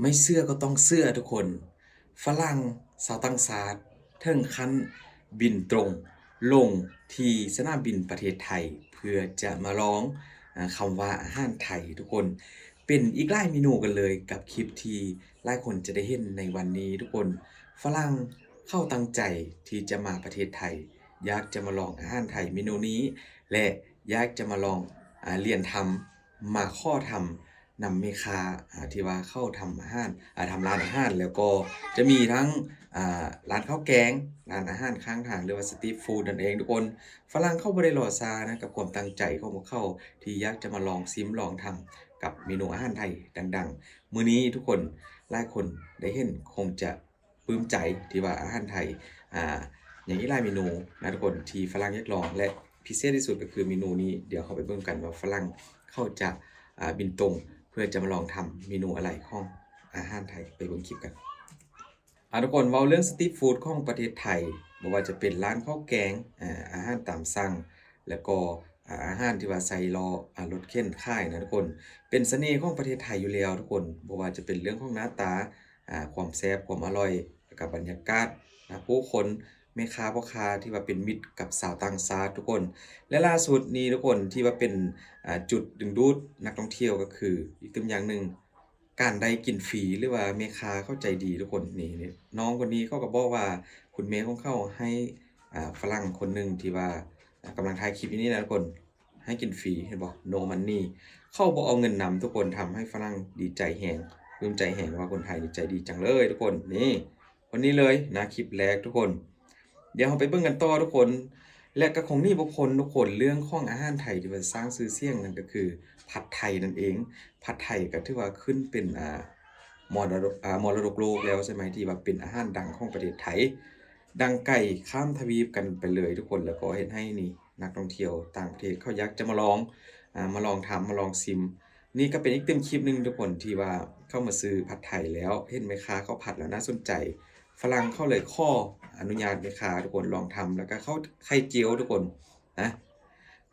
ไม่เชื่อก็ต้องเชื่อทุกคนฝรั่งชาวต่างชาติเทิงคันบินตรงลงที่สนามบินประเทศไทยเพื่อจะมาลองคำว่าอาหารไทยทุกคนเป็นอีกหลายเมนูกันเลยกับคลิปที่หลายคนจะได้เห็นในวันนี้ทุกคนฝรั่งเข้าตั้งใจที่จะมาประเทศไทยอยากจะมาลองอาหารไทยเมนูนี้และอยากจะมาลองเรียนทำมาข้อทำ นำเมคาที่ว่าเข้าทำอาหารทำร้านอาหารแล้วก็จะมีทั้งร้านข้าวแกงร้านอาหารข้างทางหรือว่าสตรีทฟูดนั่นเองทุกคนฝรั่งเข้าบ่ได้รอช้านะกับความตั้งใจของพวกเขาที่อยากจะมาลองชิมลองทำกับเมนูอาหารไทยดังๆมื้อนี้ทุกคนหลายคนได้เห็นคงจะปลื้มใจที่ว่าอาหารไทยอ่าอย่างอีหลายเมนูนะทุกคนที่ฝรั่งอยากลองและพิเศษที่สุดก็คือเมนูนี้เดี๋ยวเราไปเบิ่งกันว่าฝรั่งเขาจะบินตรง เพื่อจะมาลองทำเมนูอะไรของอาหารไทยไปเบิ่งคลิปกันทุกคนเว้าเรื่องสตรีทฟู้ดของประเทศไทยบ่ว่าจะเป็นร้านข้าวแกงอาหารตามสั่งแล้วก็อาหารที่ว่าใส่ล้อรถเข็นขายนะทุกคนเป็นเสน่ห์ของประเทศไทยอยู่แล้วทุกคนบ่ว่าจะเป็นเรื่องของหน้าตาความแซ่บความอร่อยแล้วก็บรรยากาศผู้คนแม่ค้าพ่อค้าที่ว่าเป็นมิตรกับสาวต่างชาติทุกคนและล่าสุดนี้ทุกคนที่ว่าเป็นจุดดึงดูดนักท่องเที่ยวก็คืออีกตัวอย่างหนึ่งการได้กินฟรีหรือว่าแม่ค้าเข้าใจดีทุกคนนี่น้องคนนี้เขาก็บอกว่าคุณแม่ของเขาให้ฝรั่งคนหนึ่งที่ว่ากำลังถ่ายคลิปอยู่นี่นะทุกคนให้กินฟรีเห็นบ่ no money เขาบ่เอาเงินนำทุกคนทำให้ฝรั่งดีใจแฮงปลื้มใจแฮงว่าคนไทยนี่ใจดีจังเลยทุกคนนี่คนนี้เลยนะคลิปแรกทุกคน เดี๋ยวเราไปเบิ่งกันต่อทุกคน และก็คงมีบุคคลทุกคนเรื่องของอาหารไทยที่ว่าสร้างชื่อเสียงนั่นก็คือผัดไทยนั่นเอง ผัดไทยก็ถือว่าขึ้นเป็นมรดกโลกแล้วใช่ไหมที่ว่าเป็นอาหารดังของประเทศไทยดังไกลข้ามทวีปกันไปเลยทุกคนแล้วก็เฮ็ดให้นี่นักท่องเที่ยวต่างประเทศเขาอยากจะมาลองมาลองทำมาลองชิมนี่ก็เป็นอีกเต็มคลิปหนึ่งทุกคนที่ว่าเข้ามาซื้อผัดไทยแล้วเห็นแม่ค้าเขาผัดแล้วน่าสนใจ ฝรั่งเขาเลยขออนุญาตแม่ค้าทุกคนลองทำแล้วก็เข้าไข่เจียวทุกคนนะ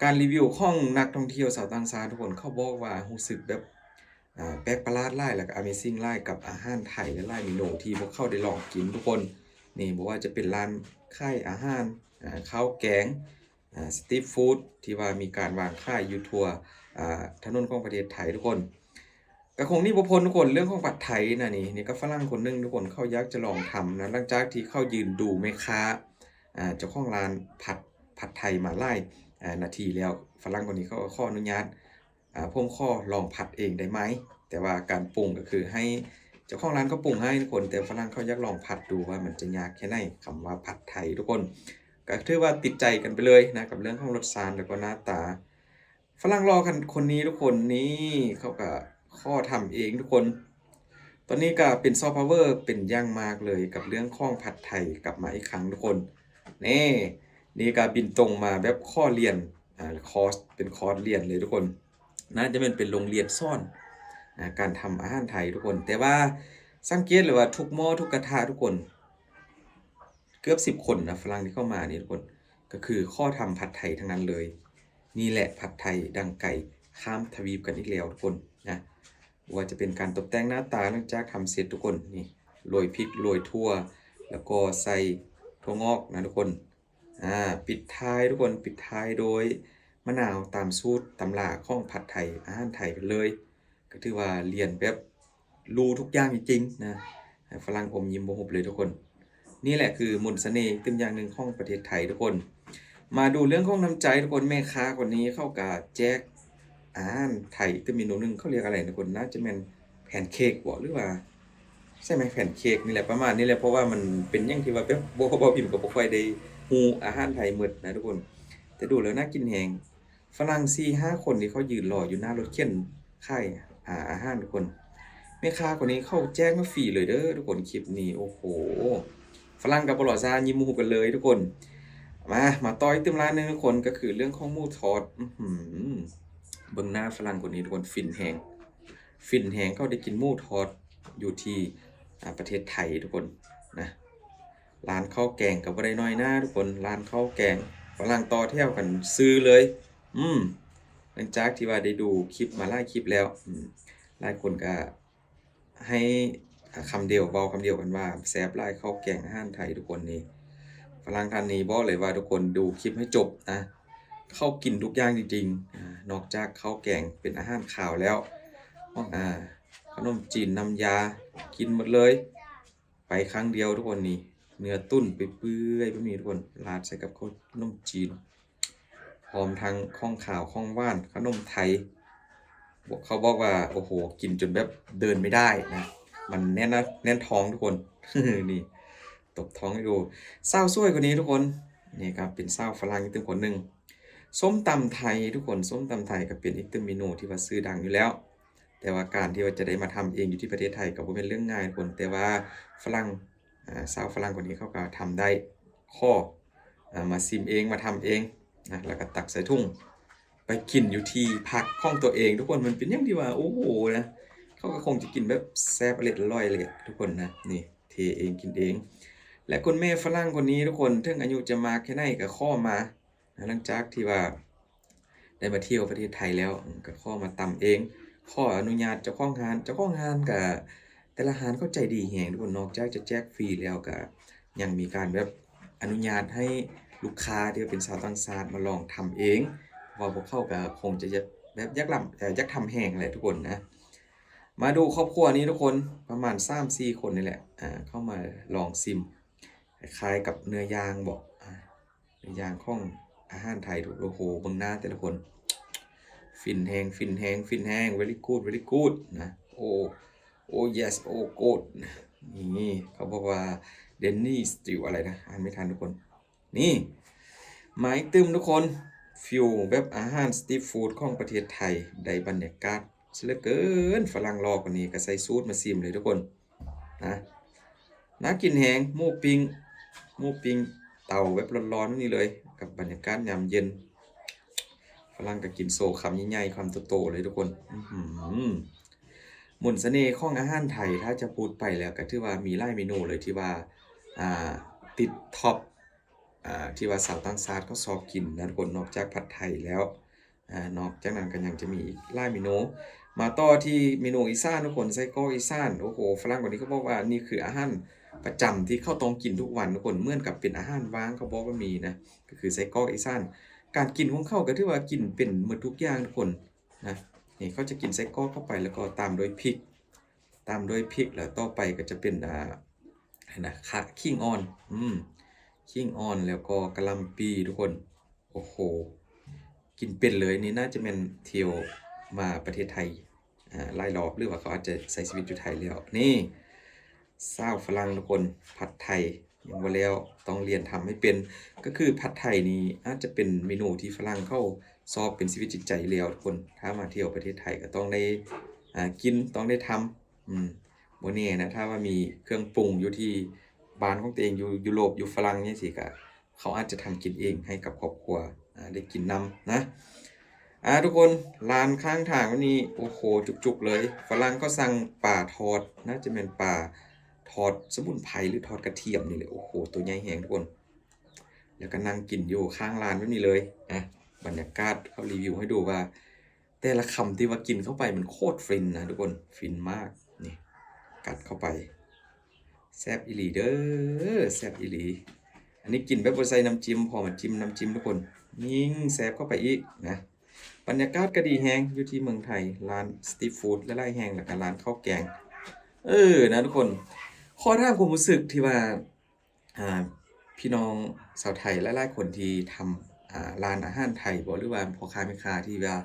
การรีวิวของนักท่องเที่ยวชาวต่างชาติทุกคนเขาบอกว่ารู้สึกแบบแปลกประหลาดหลายแล้วก็ Amazing หลายกับอาหารไทยและหลายเมนูที่พวกเขาได้ลองกินทุกคนนี่บ่ว่าจะเป็นร้านขายอาหารข้าวแกงสตรีตฟูดที่ว่ามีการวางขายอยู่ทั่วถนนของประเทศไทยทุกคน ก็คงหนี้บ่พ้นทุกคนเรื่องของผัดไทยน่ะนี่ก็ฝรั่งคนหนึ่งทุกคนเขาอยากจะลองทำนะหลังจากที่เขายืนดูแม่ค้าเจ้าของร้านผัดไทยมาหลายนาทีแล้วฝรั่งคนนี้เขาก็ขออนุญาตผมขอลองผัดเองได้ไหมแต่ว่าการปรุงก็คือให้เจ้าของร้านเขาปรุงให้ทุกคนแต่ฝรั่งเขาอยากลองผัดดูว่ามันจะยากแค่ไหนคำว่าผัดไทยทุกคนก็ถือว่าติดใจกันไปเลยนะกับเรื่องของรสชาติแล้วก็หน้าตา ฝรั่งรอกันคนนี้ทุกคนนี่เขาก็ข้อทำเองทุกคนตอนนี้ก็เป็นซอฟต์พาวเวอร์เป็นอย่างมากเลยกับเรื่องข้องผัดไทยกลับมาอีกครั้งทุกคนนี่นี่ก็บินตรงมาแบบข้อเรียนคอร์สเป็นคอร์สเรียนเลยทุกคนน่าจะเป็นโรงเรียนสอนการทำอาหารไทยทุกคนแต่ว่าสังเกตเลยว่าทุกหม้อทุกกระทะทุกคนเกือบ10คนนะฝรั่งที่เข้ามานี่ทุกคนก็คือข้อทำผัดไทยทั้งนั้นเลย นี่แหละผัดไทยดังไก่ข้ามทวีปกันอีกแล้วทุกคนนะว่าจะเป็นการตกแต่งหน้าตาหลังจากทำเสร็จทุกคนนี่โรยพริกโรยทั่วแล้วก็ใส่ถั่วงอกนะทุกคนปิดท้ายทุกคนปิดท้ายโดยมะนาวตามสูตรตำราของผัดไทยอาหารไทยกันเลยก็ถือว่าเรียนแบบรู้ทุกอย่างจริงๆนะฝรั่งอมยิ้มบ่หุบเลยทุกคนนี่แหละคือมนต์เสน่ห์เป็นอย่างหนึ่งของประเทศไทยทุกคน มาดูเรื่องของน้ำใจทุกคนแม่ค้าคนนี้เขาก็แจกอาหารไทยแต่เมนูหนึงเขาเรียกอะไรนะคนน่าจะแม่นแพนเค้กบ่หรือว่าใช่ไหมแพนเค้กนี่แหละประมาณนี้แหละเพราะว่ามันเป็นอย่างที่ว่าแบบบ่พิมพ์ก็บ่ค่อยได้ฮู้อาหารไทยหมดนะทุกคนแต่ดูแล้วน่ากินแฮงฝรั่ง4-5คนที่เขายืนรออยู่หน้ารถเข็นขายอาหารทุกคนแม่ค้าคนนี้เขาแจกมาฟรีเลยเด้อทุกคนคลิปนี้โอ้โฮฝรั่งกับบ่รอช้ายิ้มหูกันเลยทุกคน มาต่ออีกตำราหนึ่งทุกคนก็คือเรื่องของหมูทอดเบิ่งหน้าฝรั่งคนนี้ทุกคนฟินแฮงฟินแฮงเขาได้กินหมูทอดอยู่ที่ประเทศไทยทุกคนนะร้านข้าวแกงก็บ่ได้น้อยหน้าทุกคนร้านข้าวแกงฝรั่งต่อแถวกันซื้อเลยอืมหลังจากที่ว่าได้ดูคลิปมาหลายคลิปแล้วหลายคนก็ ให้คำเดียวเว้าคำเดียวกันว่าแซ่บหลายข้าวแกงอาหารไทยทุกคนนี่ฝรั่งท่านนี้บอกเลยว่าทุกคนดูคลิปให้จบนะเข้ากินทุกอย่างจริงๆนอกจากข้าวแกงเป็นอาหารคาวแล้วขนมจีนน้ำยากินหมดเลยไปครั้งเดียวทุกคนนี่เนื้อตุ้นไปเปื่อยแบบนี้ทุกคนราดใส่กับข้าวขนมจีนพร้อมทั้งข้องขาวข้องว่านขนมไทยเขาบอกว่าโอ้โหกินจนแบบเดินไม่ได้นะมันแน่นนะแน่นท้องทุกคน นี่ตบท้องให้ดูเศร้าซ้วยคนนี้ทุกคนนี่ครับเป็นเศร้าฝรั่งอีกตึงคนหนึ่งส้มตำไทยทุกคนส้มตำไทยก็เป็นอีกตึงเมนูที่ว่าซื้อดังอยู่แล้วแต่ว่าการที่ว่าจะได้มาทำเองอยู่ที่ประเทศไทยก็บ่เป็นเรื่องง่ายทุกคนแต่ว่าฝรั่งชาวฝรั่งคนนี้เขาก็ทำได้ข้อมาซิมเองมาทำเองนะแล้วก็ตักใส่ถุงไปกินอยู่ที่พักของตัวเองทุกคนมันเป็นอย่างที่ว่าโอ้โหนะเขาก็คงจะกินแบบแซ่บอร่อยเลยทุกคนนะนี่เทเองกินเอง และคุณแม่ฝรั่งคนนี้ทุกคนถึงอายุจะมากแค่ไหนก็ข้อมาหลังจากที่ว่าได้มาเที่ยวประเทศไทยแล้วก็ข้อมาตำเองข้ออนุญาตเจ้าของร้านก็แต่ละร้านเขาใจดีแฮงทุกคนนอกจากจะแจกฟรีแล้วก็ยังมีการแบบอนุญาตให้ลูกค้าที่ว่าเป็นชาวต่างชาติมาลองทำเองเพราะว่าพวกเขาก็คงจะแบบอยากทำแห้งแหละทุกคนนะ มาดูครอบครัวนี้ทุกคนประมาณ3-4คนนี่แหละเข้ามาลองซิมคล้ายๆกับเนื้อย่างบอกเนื้อย่างของอาหารไทยทุกโอ้โหเบิ่งหน้าแต่ละคนฟินแฮงฟินแฮงฟินแฮง very good very good นะโอ้โอ้ yes โอ้ good นี่เขาบอกว่าเดนนี่สติวอะไรนะอ่านไม่ทันทุกคนนี่หมายตึมทุกคนฟิวแบบอาหารสตรีทฟู้ดของประเทศไทยได้บรรยากาศเหลือเกินฝรั่งรอคนนี้ก็ใส่สูตรมาซิมเลยทุกคนนะน่ากินแฮงหมูปิ้งเตาแบบร้อนๆนี่เลยกับบรรยากาศยามเย็นฝรั่งก็กินโซคำใหญ่ๆคำโตๆเลยทุกคนหมุนเสน่ห์ของอาหารไทยถ้าจะพูดไปแล้วก็ถือว่ามีหลายเมนูเลยที่ว่าอ่าติดท็อปที่ว่าสาวต่างชาติเขาชอบกินนะทุกคนนอกจากผัดไทยแล้วนอกจากนั้นก็ยังจะมีอีกหลายเมนูมาต่อที่เมนูอีสานทุกคนไส้กรอกอีสานโอ้โหฝรั่งคนนี้เขาบอกว่านี่คืออาหารประจำที่เขาต้องกินทุกวันทุกคนเหมือนกับเป็นอาหารว่างเขาบอกว่ามีนะก็คือไส้กรอกอีสานการกินของเขาก็ถือว่ากินเป็นหมดทุกอย่างทุกคนนะนี่เขาจะกินไส้กรอกเข้าไปแล้วก็ตามด้วยพริกแล้วต่อไปก็จะเป็นข่าขิงอ่อนขิงอ่อนแล้วก็กะหล่ำปีทุกคนโอ้โหกินเป็นเลยนี่น่าจะเป็นเที่ยวมาประเทศไทยหลายรอบหรือว่าเขาอาจจะใช้ชีวิตอยู่ไทยแล้วนี่ชาวฝรั่งทุกคนผัดไทยยังบ่แล้วต้องเรียนทำให้เป็นก็คือผัดไทยนี่อาจจะเป็นเมนูที่ฝรั่งเขาชอบเป็นชีวิตจิตใจอยู่แล้วทุกคนถ้ามาเที่ยวประเทศไทยก็ต้องได้กินต้องได้ทำบ่แน่นะถ้าว่ามีเครื่องปรุงอยู่ที่บ้านของตัวเองอยู่ยุโรปอยู่ฝรั่งจังซี่ก็เขาอาจจะทำกินเองให้กับครอบครัวได้กินนำนะทุกคนร้านข้างทางวันนี้โอ้โฮจุกๆเลยฝรั่งก็สั่งปลาทอดน่าจะเป็นปลาทอดสมุนไพรหรือทอดกระเทียมนี่แหละโอ้โฮตัวใหญ่แรงทุกคนแล้วก็นั่งกินอยู่ข้างร้านแบบนี้เลยบรรยากาศเขารีวิวให้ดูว่าแต่ละคำที่ว่ากินเข้าไปมันโคตรฟินนะทุกคนฟินมากนี่กัดเข้าไปแซ่บอีหลีเด้อแซ่บอีหลีอันนี้กินแบบบ่ใส่น้ำจิ้มพอมาจิ้มน้ำจิ้มทุกคนยิ่งแซ่บเข้าไปอีกนะบรรยากาศก็ดีแฮงอยู่ที่เมืองไทยร้านสตรีทฟู้ดหลายๆแห่งแล้วก็ร้านข้าวแกงนะทุกคนขอถามความรู้สึกที่ว่าอ่าพี่น้องชาวไทยหลายๆคนที่ทำร้านอาหารไทยบ่หรือว่าพ่อค้าแม่ค้าที่ว่า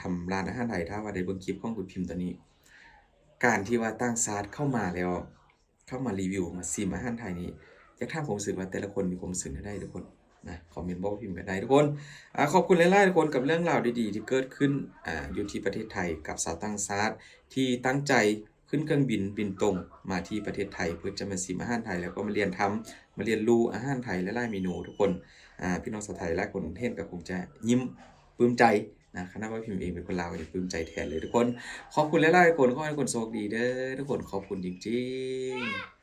ทำร้านอาหารไทยถ้าว่าได้เบิ่งคลิปของคุณพิมพ์ตอนนี้การที่ว่าต่างชาติเข้ามาแล้วเข้ามารีวิวมาชิมอาหารไทยนี่อยากถามความรู้สึกว่าแต่ละคนมีความรู้สึกจั่งใดทุกคนนะคอมเมนต์บอกพิมพ์กันได้ทุกคนขอบคุณหลายๆทุกคนกับเรื่องราวดีๆที่เกิดขึ้นอยู่ที่ประเทศไทยกับชาวต่างชาติที่ตั้งใจขึ้นเครื่องบินตรงมาที่ประเทศไทยเพื่อจะมาชิมอาหารไทยแล้วก็มาเรียนทำมาเรียนรู้อาหารไทยหลายๆเมนูทุกคนพี่น้องชาวไทยหลายคนเห็นก็คงจะยิ้มปลื้มใจนะขณะว่าพิมพ์เองเป็นคนลาวก็จะปลื้มใจแทนเลยทุกคนขอบคุณหลายๆคนขอให้ทุกคนโชคดีเด้อทุกคนขอบคุณจริงๆ